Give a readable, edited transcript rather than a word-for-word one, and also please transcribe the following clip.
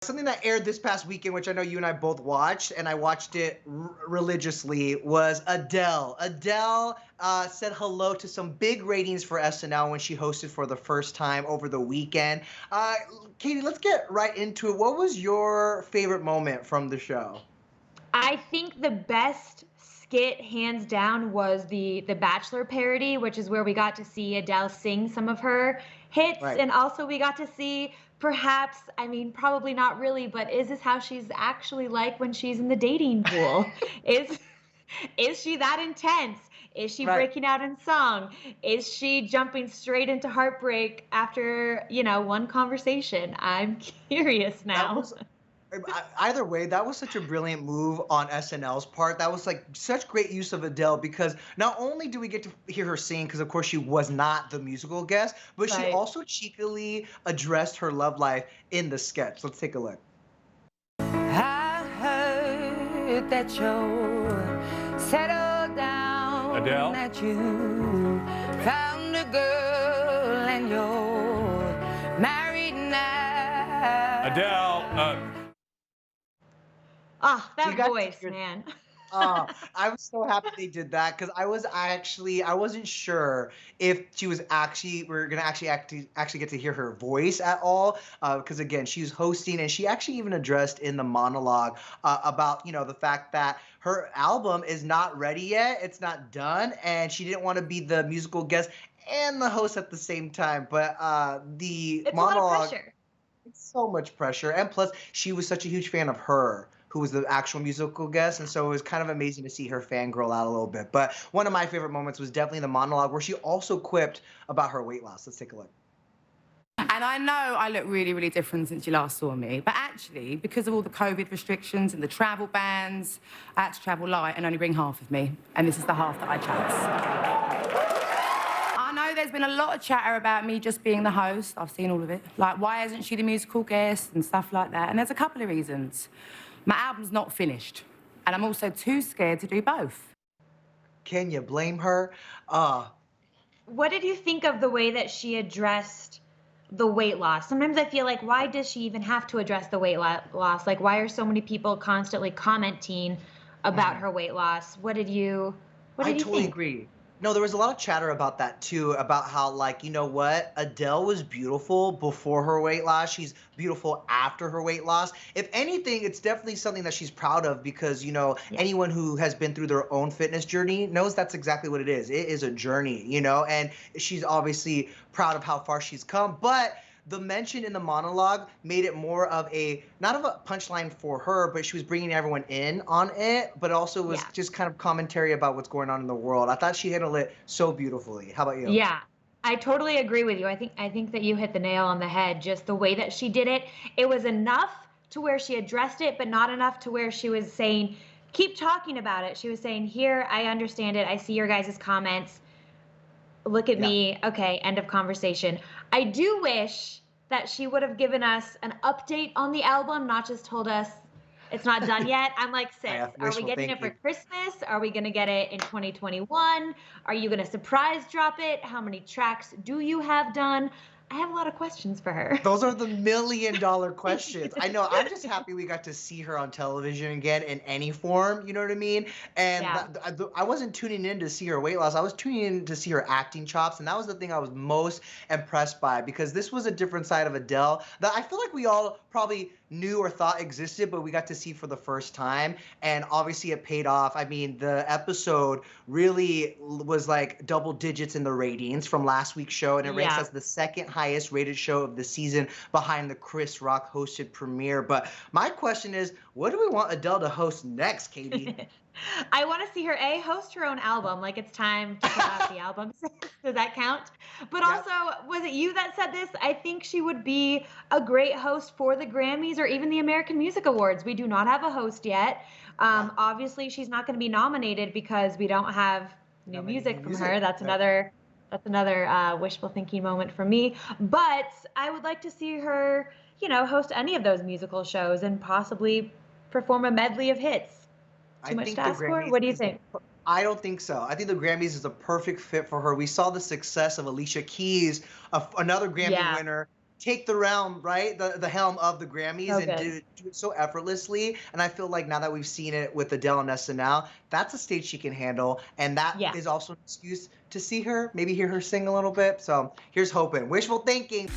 Something that aired this past weekend, which I know you and I both watched, and I watched it religiously, was Adele. Adele said hello to some big ratings for SNL when she hosted for the first time over the weekend. Uh, Katie, let's get right into it. What was your favorite moment from the show? I think the best skit, hands down, was the Bachelor parody, which is where we got to see Adele sing some of her hits, Right. and also we got to see perhaps, I mean, probably not really, but is this how she's actually like when she's in the dating pool? Is is she that intense? Is she Right. breaking out in song? Is she jumping straight into heartbreak after, one conversation? I'm curious That now. was either way, that was such a brilliant move on SNL's part. That was like such great use of Adele because not only do we get to hear her sing, because of course she was not the musical guest, but she Right. also cheekily addressed her love life in the sketch. Let's take a look. I heard that you settled down, Adele? that you found a girl and you're married now. Adele, Ah, So you that got to voice, hear. man. I was so happy they did that because I wasn't sure if she was actually we're gonna actually get to hear her voice at all because again she's hosting and she actually even addressed in the monologue about the fact that her album is not ready yet, it's not done, and she didn't want to be the musical guest and the host at the same time. But the It's a lot of monologue, pressure. it's so much pressure, and plus she was such a huge fan of her, who was the actual musical guest, and so it was kind of amazing to see her fangirl out a little bit. But one of my favorite moments was definitely the monologue where she also quipped about her weight loss. Let's take a look. And I know I look really, really different since you last saw me, but actually, because of all the COVID restrictions and the travel bans, I had to travel light and only bring half of me. And this is the half that I chose. I know there's been a lot of chatter about me just being the host. I've seen all of it. Like, why isn't she the musical guest and stuff like that? And there's a couple of reasons. My album's not finished, and I'm also too scared to do both. Can you blame her? Uh, What did you think of the way that she addressed the weight loss? Sometimes I feel like, why does she even have to address the loss? Like, why are so many people constantly commenting about mhm. her weight loss? What I did you totally think? agree. No, there was a lot of chatter about that too, about how, like, you know what? Adele was beautiful before her weight loss. She's beautiful after her weight loss. If anything, it's definitely something that she's proud of because, Yeah. anyone who has been through their own fitness journey knows that's exactly what it is. It is a journey, and she's obviously proud of how far she's come. But the mention in the monologue made it more of a not of a punchline for her, but she was bringing everyone in on it, but also was Yeah. just kind of commentary about what's going on in the world. I thought she handled it so beautifully. How about you? Yeah. I totally agree with you. I think that you hit the nail on the head. Just the way that she did it, it was enough to where she addressed it, but not enough to where she was saying, keep talking about it. She was saying, here, I understand it. I see your guys' comments. Look at Yeah. me. Okay, end of conversation. I do wish that she would have given us an update on the album, not just told us it's not done yet. I'm like, sis, Yeah, are we wishful getting it for thinking. Christmas? Are we going to get it in 2021? Are you going to surprise drop it? How many tracks do you have done? I have a lot of questions for her. Those are the million-dollar questions. I know. I'm just happy we got to see her on television again in any form. You know what I mean? And Yeah. I wasn't tuning in to see her weight loss. I was tuning in to see her acting chops, and that was the thing I was most impressed by because this was a different side of Adele that I feel like we all probably knew or thought existed, but we got to see for the first time. And obviously, it paid off. I mean, the episode really was like double digits in the ratings from last week's show, and it ranks Yeah. as the second highest rated show of the season behind the Chris Rock hosted premiere. But my question is, what do we want Adele to host next, Katie? I want to see her host her own album. Like it's time to put out the album. Does that count? But Yep. also, was it you that said this? I think she would be a great host for the Grammys or even the American Music Awards. We do not have a host yet. Yeah. Obviously, she's not going to be nominated because we don't have new Not many new music from her. music. That's Right. another wishful thinking moment for me. But I would like to see her, host any of those musical shows and possibly perform a medley of hits. I Too much think to the ask for? Grammys What do you is the. think? I don't think so. I think the Grammys is a perfect fit for her. We saw the success of Alicia Keys, another Grammy Yeah. winner, take the realm, right? The helm of the Grammys So and good. do it so effortlessly. And I feel like now that we've seen it with Adele and SNL, that's a stage she can handle. And that Yeah. is also an excuse to see her, maybe hear her sing a little bit. So here's hoping. Wishful thinking.